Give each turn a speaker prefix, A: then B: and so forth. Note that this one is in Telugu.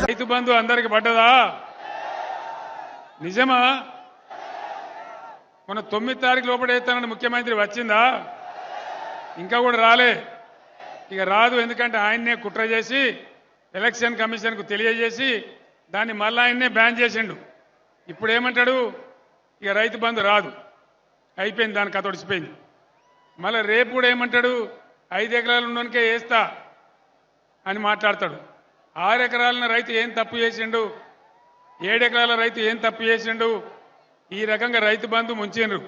A: రైతు బంధు అందరికి పడ్డదా? నిజమా? మన 9 తారీఖు లోపల వేస్తానని ముఖ్యమంత్రి వచ్చిందా? ఇంకా కూడా రాలే. ఇక రాదు, ఎందుకంటే ఆయన్నే కుట్ర చేసి ఎలక్షన్ కమిషన్కు తెలియజేసి దాన్ని మళ్ళీ ఆయన్నే బ్యాన్ చేసిండు. ఇప్పుడు ఏమంటాడు? ఇక రైతు బంధు రాదు, అయిపోయింది, దాని కథ ఒడిచిపోయింది. మళ్ళీ రేపు కూడా ఏమంటాడు? 5 ఎకరాలు ఉన్నోనికే వేస్తా అని మాట్లాడతాడు. 6 ఎకరాల రైతు ఏం తప్పు చేసిండు? 7 ఎకరాల రైతు ఏం తప్పు చేసిండు? ఈ రకంగా రైతు బంధు ముంచిండ్రు.